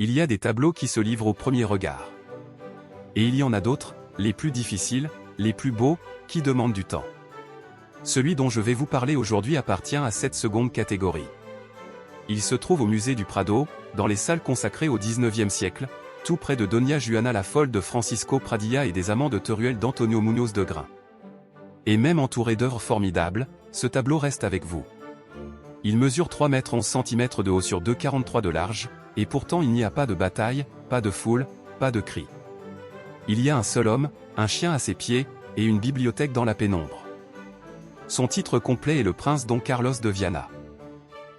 Il y a des tableaux qui se livrent au premier regard. Et il y en a d'autres, les plus difficiles, les plus beaux, qui demandent du temps. Celui dont je vais vous parler aujourd'hui appartient à cette seconde catégorie. Il se trouve au musée du Prado, dans les salles consacrées au XIXe siècle, tout près de Doña Juana la Folle de Francisco Pradilla et des Amants de Teruel d'Antonio Muñoz de Grain. Et même entouré d'œuvres formidables, ce tableau reste avec vous. Il mesure 3 mètres 11 cm de haut sur 2,43 de large, et pourtant il n'y a pas de bataille, pas de foule, pas de cris. Il y a un seul homme, un chien à ses pieds, et une bibliothèque dans la pénombre. Son titre complet est le prince Don Carlos de Viana.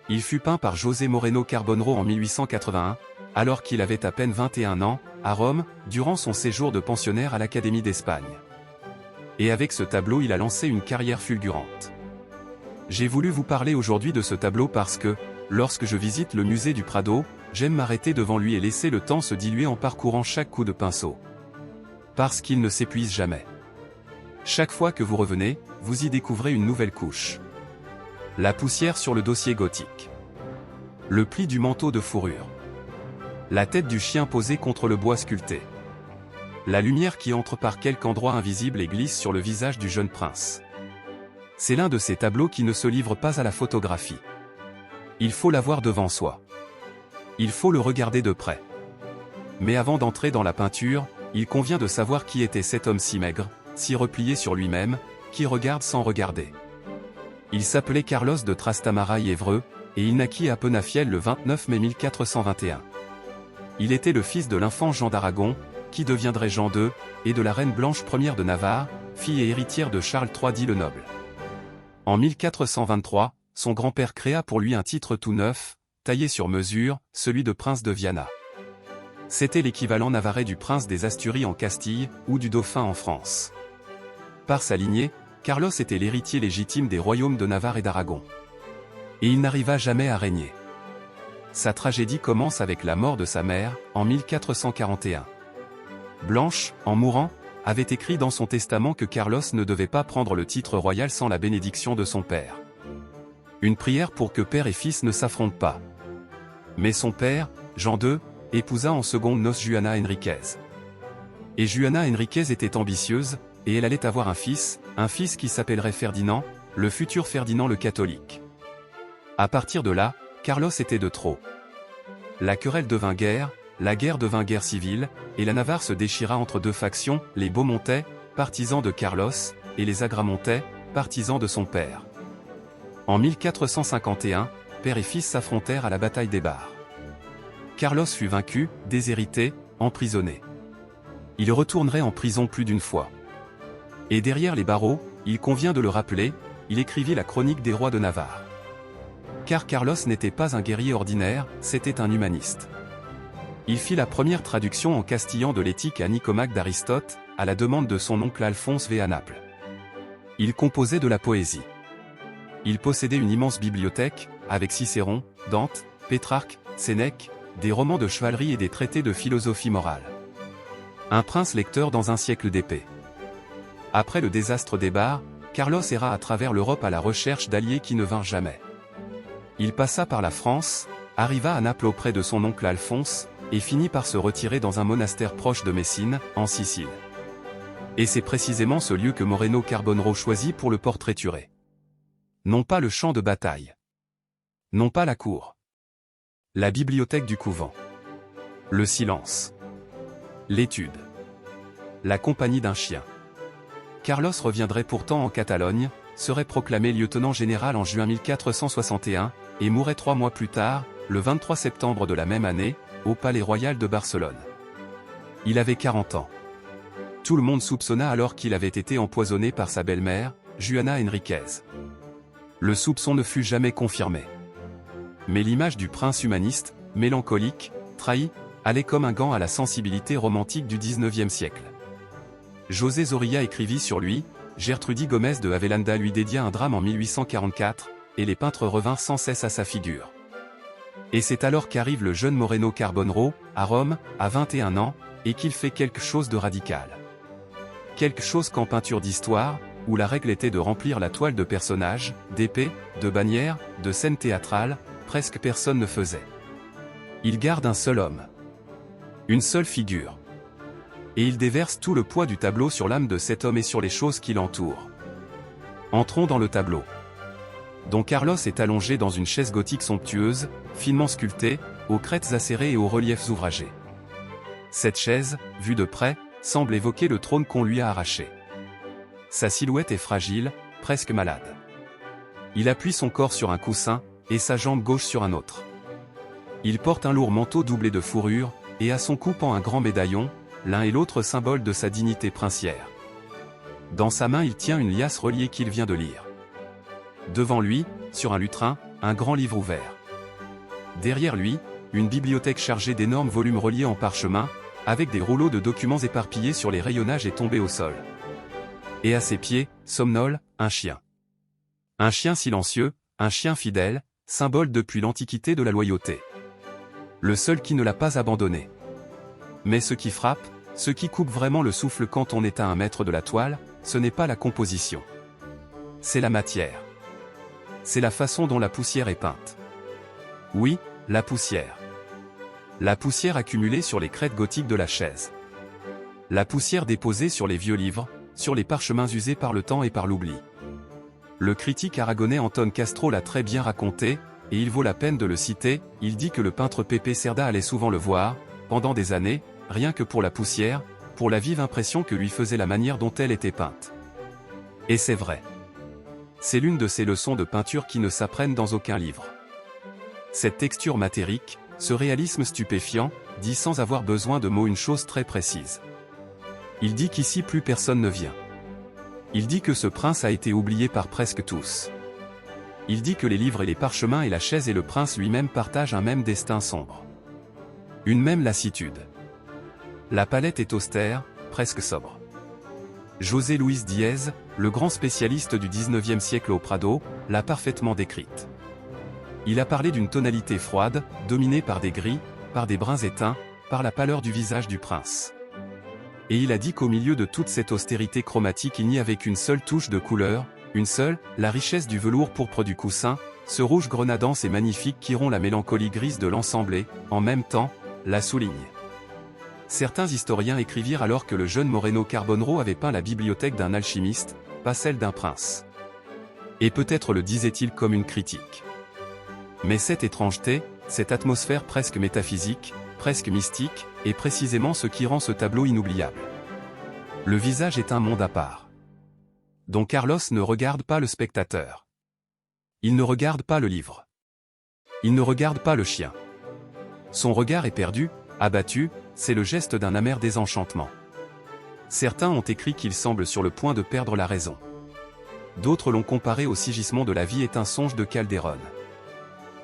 Il fut peint par José Moreno Carbonero en 1881, alors qu'il avait à peine 21 ans, à Rome, durant son séjour de pensionnaire à l'Académie d'Espagne. Et avec ce tableau il a lancé une carrière fulgurante. J'ai voulu vous parler aujourd'hui de ce tableau parce que, lorsque je visite le musée du Prado, j'aime m'arrêter devant lui et laisser le temps se diluer en parcourant chaque coup de pinceau. Parce qu'il ne s'épuise jamais. Chaque fois que vous revenez, vous y découvrez une nouvelle couche. La poussière sur le dossier gothique. Le pli du manteau de fourrure. La tête du chien posée contre le bois sculpté. La lumière qui entre par quelque endroit invisible et glisse sur le visage du jeune prince. C'est l'un de ces tableaux qui ne se livre pas à la photographie. Il faut l'avoir devant soi. Il faut le regarder de près. Mais avant d'entrer dans la peinture, il convient de savoir qui était cet homme si maigre, si replié sur lui-même, qui regarde sans regarder. Il s'appelait Carlos de Trastamara y Évreux, et il naquit à Penafiel le 29 mai 1421. Il était le fils de l'infant Jean d'Aragon, qui deviendrait Jean II, et de la reine Blanche Ier de Navarre, fille et héritière de Charles III dit le Noble. En 1423, son grand-père créa pour lui un titre tout neuf, taillé sur mesure, celui de prince de Viana. C'était l'équivalent navarrais du prince des Asturies en Castille, ou du dauphin en France. Par sa lignée, Carlos était l'héritier légitime des royaumes de Navarre et d'Aragon. Et il n'arriva jamais à régner. Sa tragédie commence avec la mort de sa mère, en 1441. Blanche, en mourant, avait écrit dans son testament que Carlos ne devait pas prendre le titre royal sans la bénédiction de son père. Une prière pour que père et fils ne s'affrontent pas. Mais son père, Jean II, épousa en seconde noces Juana Enriquez. Et Juana Enriquez était ambitieuse, et elle allait avoir un fils qui s'appellerait Ferdinand, le futur Ferdinand le catholique. À partir de là, Carlos était de trop. La querelle devint guerre, la guerre devint guerre civile, et la Navarre se déchira entre deux factions, les Beaumontais, partisans de Carlos, et les Agramontais, partisans de son père. En 1451, père et fils s'affrontèrent à la bataille des Barres. Carlos fut vaincu, déshérité, emprisonné. Il retournerait en prison plus d'une fois. Et derrière les barreaux, il convient de le rappeler, il écrivit la chronique des rois de Navarre. Car Carlos n'était pas un guerrier ordinaire, c'était un humaniste. Il fit la première traduction en castillan de l'éthique à Nicomaque d'Aristote, à la demande de son oncle Alphonse V à Naples. Il composait de la poésie. Il possédait une immense bibliothèque, avec Cicéron, Dante, Pétrarque, Sénèque, des romans de chevalerie et des traités de philosophie morale. Un prince lecteur dans un siècle d'épée. Après le désastre des Barres, Carlos erra à travers l'Europe à la recherche d'alliés qui ne vinrent jamais. Il passa par la France, arriva à Naples auprès de son oncle Alphonse, et finit par se retirer dans un monastère proche de Messine, en Sicile. Et c'est précisément ce lieu que Moreno Carbonero choisit pour le portraiturer. Non pas le champ de bataille. Non pas la cour. La bibliothèque du couvent. Le silence. L'étude. La compagnie d'un chien. Carlos reviendrait pourtant en Catalogne, serait proclamé lieutenant général en juin 1461, et mourrait 3 mois plus tard, le 23 septembre de la même année, au Palais Royal de Barcelone. Il avait 40 ans. Tout le monde soupçonna alors qu'il avait été empoisonné par sa belle-mère, Juana Enriquez. Le soupçon ne fut jamais confirmé. Mais l'image du prince humaniste, mélancolique, trahi, allait comme un gant à la sensibilité romantique du XIXe siècle. José Zorrilla écrivit sur lui, Gertrudis Gomez de Avellaneda lui dédia un drame en 1844, et les peintres revinrent sans cesse à sa figure. Et c'est alors qu'arrive le jeune Moreno Carbonero, à Rome, à 21 ans, et qu'il fait quelque chose de radical. Quelque chose qu'en peinture d'histoire, où la règle était de remplir la toile de personnages, d'épées, de bannières, de scènes théâtrales, presque personne ne faisait. Il garde un seul homme. Une seule figure. Et il déverse tout le poids du tableau sur l'âme de cet homme et sur les choses qui l'entourent. Entrons dans le tableau. Don Carlos est allongé dans une chaise gothique somptueuse, finement sculptée, aux crêtes acérées et aux reliefs ouvragés. Cette chaise, vue de près, semble évoquer le trône qu'on lui a arraché. Sa silhouette est fragile, presque malade. Il appuie son corps sur un coussin, et sa jambe gauche sur un autre. Il porte un lourd manteau doublé de fourrure, et à son cou pend un grand médaillon, l'un et l'autre symbole de sa dignité princière. Dans sa main il tient une liasse reliée qu'il vient de lire. Devant lui, sur un lutrin, un grand livre ouvert. Derrière lui, une bibliothèque chargée d'énormes volumes reliés en parchemin, avec des rouleaux de documents éparpillés sur les rayonnages et tombés au sol. Et à ses pieds, somnole, un chien. Un chien silencieux, un chien fidèle, symbole depuis l'Antiquité de la loyauté. Le seul qui ne l'a pas abandonné. Mais ce qui frappe, ce qui coupe vraiment le souffle quand on est à un mètre de la toile, ce n'est pas la composition. C'est la matière. C'est la façon dont la poussière est peinte. Oui, la poussière. La poussière accumulée sur les crêtes gothiques de la chaise. La poussière déposée sur les vieux livres, sur les parchemins usés par le temps et par l'oubli. Le critique aragonais Anton Castro l'a très bien raconté, et il vaut la peine de le citer. Il dit que le peintre Pepe Cerda allait souvent le voir, pendant des années, rien que pour la poussière, pour la vive impression que lui faisait la manière dont elle était peinte. Et c'est vrai. C'est l'une de ces leçons de peinture qui ne s'apprennent dans aucun livre. Cette texture matérique, ce réalisme stupéfiant, dit sans avoir besoin de mots une chose très précise. Il dit qu'ici plus personne ne vient. Il dit que ce prince a été oublié par presque tous. Il dit que les livres et les parchemins et la chaise et le prince lui-même partagent un même destin sombre. Une même lassitude. La palette est austère, presque sobre. José Luis Diez, le grand spécialiste du XIXe siècle au Prado, l'a parfaitement décrite. Il a parlé d'une tonalité froide, dominée par des gris, par des bruns éteints, par la pâleur du visage du prince. Et il a dit qu'au milieu de toute cette austérité chromatique il n'y avait qu'une seule touche de couleur, une seule, la richesse du velours pourpre du coussin, ce rouge grenadant et magnifique qui rompt la mélancolie grise de l'ensemble et, en même temps, la souligne. Certains historiens écrivirent alors que le jeune Moreno Carbonero avait peint la bibliothèque d'un alchimiste, pas celle d'un prince. Et peut-être le disait-il comme une critique. Mais cette étrangeté, cette atmosphère presque métaphysique, presque mystique, est précisément ce qui rend ce tableau inoubliable. Le visage est un monde à part. Don Carlos ne regarde pas le spectateur. Il ne regarde pas le livre. Il ne regarde pas le chien. Son regard est perdu, abattu, c'est le geste d'un amer désenchantement. Certains ont écrit qu'il semble sur le point de perdre la raison. D'autres l'ont comparé au sigismond de la vie est un songe de Calderon.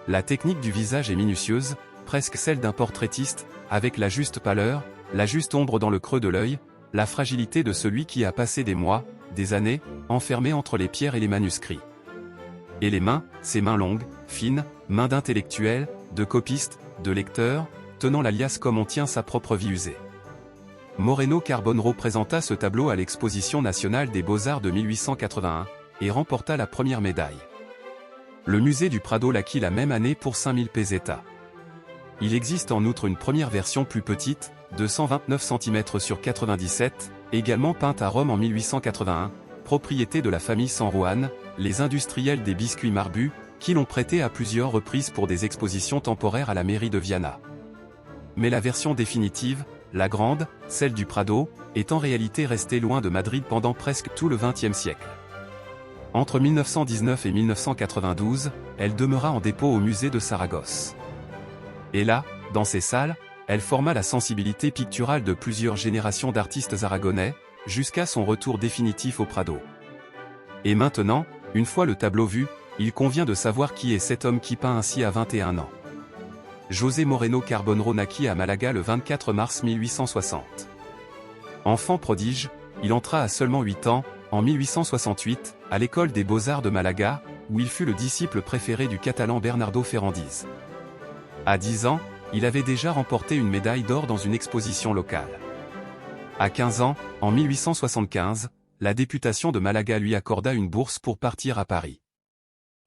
La technique du visage est minutieuse, presque celle d'un portraitiste, avec la juste pâleur, la juste ombre dans le creux de l'œil, la fragilité de celui qui a passé des mois, des années, enfermé entre les pierres et les manuscrits. Et les mains, ces mains longues, fines, mains d'intellectuel, de copiste, de lecteur, tenant la liasse comme on tient sa propre vie usée. Moreno Carbonero présenta ce tableau à l'Exposition nationale des beaux-arts de 1881, et remporta la première médaille. Le musée du Prado l'acquit la même année pour 5000 pesetas. Il existe en outre une première version plus petite, de 129 cm sur 97, également peinte à Rome en 1881, propriété de la famille San Juan, les industriels des biscuits Marbus, qui l'ont prêté à plusieurs reprises pour des expositions temporaires à la mairie de Viana. Mais la version définitive, la grande, celle du Prado, est en réalité restée loin de Madrid pendant presque tout le XXe siècle. Entre 1919 et 1992, elle demeura en dépôt au musée de Saragosse. Et là, dans ces salles, elle forma la sensibilité picturale de plusieurs générations d'artistes aragonais, jusqu'à son retour définitif au Prado. Et maintenant, une fois le tableau vu, il convient de savoir qui est cet homme qui peint ainsi à 21 ans. José Moreno Carbonero naquit à Malaga le 24 mars 1860. Enfant prodige, il entra à seulement 8 ans, en 1868, à l'école des beaux-arts de Malaga, où il fut le disciple préféré du catalan Bernardo Ferrandiz. À 10 ans, il avait déjà remporté une médaille d'or dans une exposition locale. À 15 ans, en 1875, la députation de Malaga lui accorda une bourse pour partir à Paris.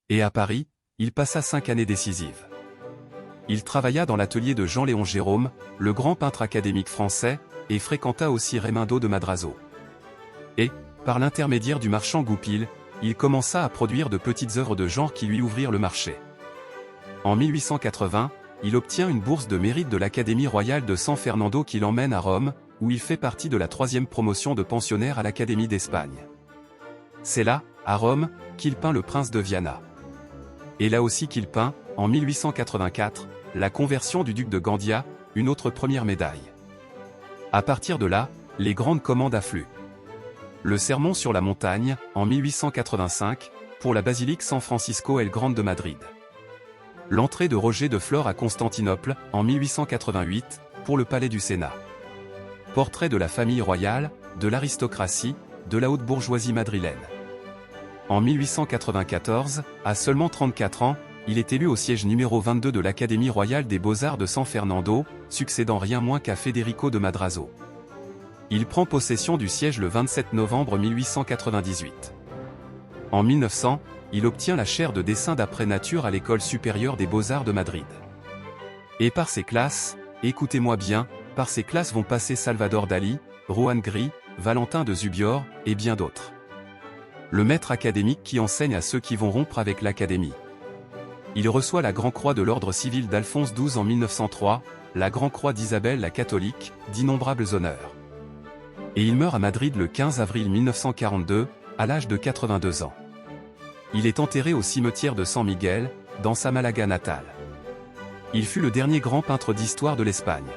Et à Paris, il passa 5 années décisives. Il travailla dans l'atelier de Jean-Léon Gérôme, le grand peintre académique français, et fréquenta aussi Raimundo de Madrazo. Et, par l'intermédiaire du marchand Goupil, il commença à produire de petites œuvres de genre qui lui ouvrirent le marché. En 1880, il obtient une bourse de mérite de l'Académie royale de San Fernando qui l'emmène à Rome, où il fait partie de la 3e promotion de pensionnaires à l'Académie d'Espagne. C'est là, à Rome, qu'il peint le Prince de Viana. Et là aussi qu'il peint, en 1884, la conversion du duc de Gandia, une autre première médaille. À partir de là, les grandes commandes affluent. Le Sermon sur la montagne, en 1885, pour la basilique San Francisco el Grande de Madrid. L'entrée de Roger de Flore à Constantinople, en 1888, pour le palais du Sénat. Portrait de la famille royale, de l'aristocratie, de la haute bourgeoisie madrilène. En 1894, à seulement 34 ans, il est élu au siège numéro 22 de l'Académie royale des beaux-arts de San Fernando, succédant rien moins qu'à Federico de Madrazo. Il prend possession du siège le 27 novembre 1898. En 1900, il obtient la chaire de dessin d'après nature à l'École supérieure des beaux-arts de Madrid. Et par ses classes, écoutez-moi bien, par ses classes vont passer Salvador Dali, Juan Gris, Valentin de Zubior, et bien d'autres. Le maître académique qui enseigne à ceux qui vont rompre avec l'Académie. Il reçoit la Grand Croix de l'Ordre civil d'Alphonse XII en 1903, la Grand Croix d'Isabelle la catholique, d'innombrables honneurs. Et il meurt à Madrid le 15 avril 1942, à l'âge de 82 ans. Il est enterré au cimetière de San Miguel, dans sa Malaga natale. Il fut le dernier grand peintre d'histoire de l'Espagne.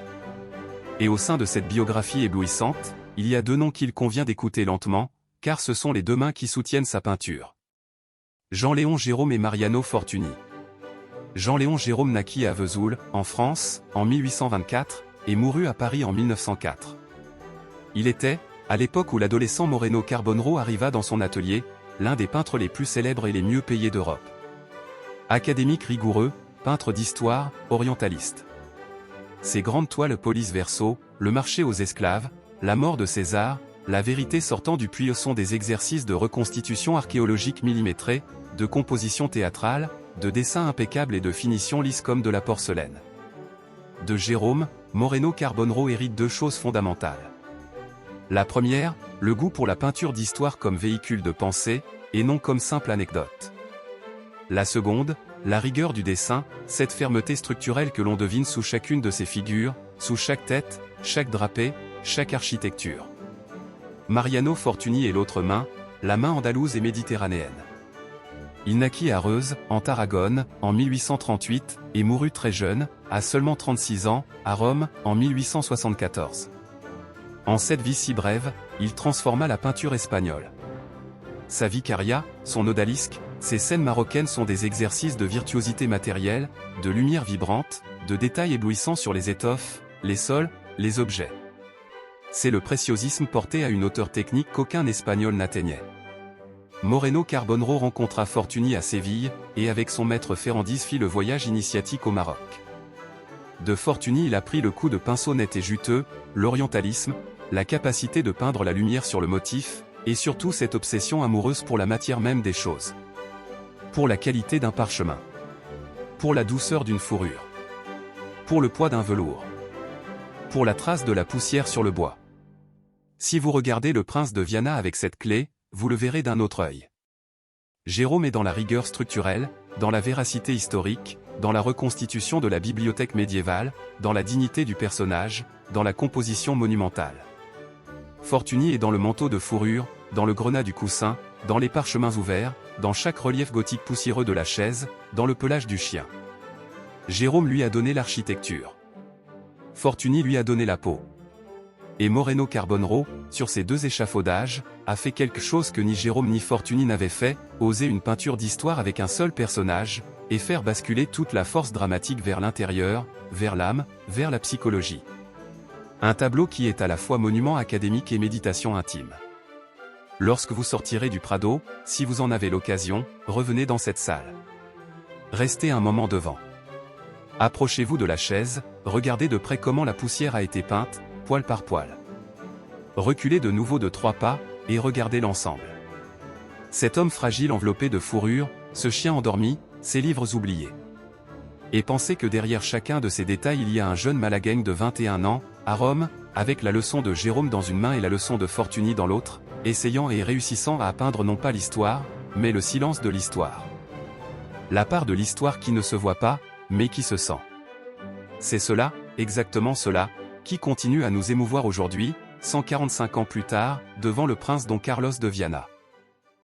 Et au sein de cette biographie éblouissante, il y a 2 noms qu'il convient d'écouter lentement, car ce sont les 2 mains qui soutiennent sa peinture. Jean-Léon Gérôme et Mariano Fortuny. Jean-Léon Gérôme naquit à Vesoul, en France, en 1824, et mourut à Paris en 1904. Il était, à l'époque où l'adolescent Moreno Carbonero arriva dans son atelier, l'un des peintres les plus célèbres et les mieux payés d'Europe. Académique rigoureux, peintre d'histoire, orientaliste. Ses grandes toiles Police Verso, Le marché aux esclaves, La mort de César, La vérité sortant du puits sont des exercices de reconstitution archéologique millimétrés, de composition théâtrale, de dessin impeccable et de finition lisse comme de la porcelaine. De Jérôme, Moreno Carbonero hérite 2 choses fondamentales. La première, le goût pour la peinture d'histoire comme véhicule de pensée, et non comme simple anecdote. La seconde, la rigueur du dessin, cette fermeté structurelle que l'on devine sous chacune de ses figures, sous chaque tête, chaque drapé, chaque architecture. Mariano Fortuny est l'autre main, la main andalouse et méditerranéenne. Il naquit à Reuze, en Tarragone, en 1838, et mourut très jeune, à seulement 36 ans, à Rome, en 1874. En cette vie si brève, il transforma la peinture espagnole. Sa Vicaria, son odalisque, ses scènes marocaines sont des exercices de virtuosité matérielle, de lumière vibrante, de détails éblouissants sur les étoffes, les sols, les objets. C'est le préciosisme porté à une hauteur technique qu'aucun Espagnol n'atteignait. Moreno Carbonero rencontra Fortuny à Séville, et avec son maître Ferrandis fit le voyage initiatique au Maroc. De Fortuny il apprit le coup de pinceau net et juteux, l'orientalisme, la capacité de peindre la lumière sur le motif, et surtout cette obsession amoureuse pour la matière même des choses. Pour la qualité d'un parchemin. Pour la douceur d'une fourrure. Pour le poids d'un velours. Pour la trace de la poussière sur le bois. Si vous regardez le Prince de Viana avec cette clé, vous le verrez d'un autre œil. Jérôme est dans la rigueur structurelle, dans la véracité historique, dans la reconstitution de la bibliothèque médiévale, dans la dignité du personnage, dans la composition monumentale. Fortuny est dans le manteau de fourrure, dans le grenat du coussin, dans les parchemins ouverts, dans chaque relief gothique poussiéreux de la chaise, dans le pelage du chien. Jérôme lui a donné l'architecture. Fortuny lui a donné la peau. Et Moreno Carbonero, sur ces 2 échafaudages, a fait quelque chose que ni Jérôme ni Fortuny n'avaient fait, oser une peinture d'histoire avec un seul personnage, et faire basculer toute la force dramatique vers l'intérieur, vers l'âme, vers la psychologie. Un tableau qui est à la fois monument académique et méditation intime. Lorsque vous sortirez du Prado, si vous en avez l'occasion, revenez dans cette salle. Restez un moment devant. Approchez-vous de la chaise, regardez de près comment la poussière a été peinte, poil par poil. Reculez de nouveau de 3 pas, et regardez l'ensemble. Cet homme fragile enveloppé de fourrure, ce chien endormi, ces livres oubliés. Et penser que derrière chacun de ces détails il y a un jeune Malaguegne de 21 ans, à Rome, avec la leçon de Jérôme dans une main et la leçon de Fortuny dans l'autre, essayant et réussissant à peindre non pas l'histoire, mais le silence de l'histoire. La part de l'histoire qui ne se voit pas, mais qui se sent. C'est cela, exactement cela, qui continue à nous émouvoir aujourd'hui, 145 ans plus tard, devant le prince Don Carlos de Viana.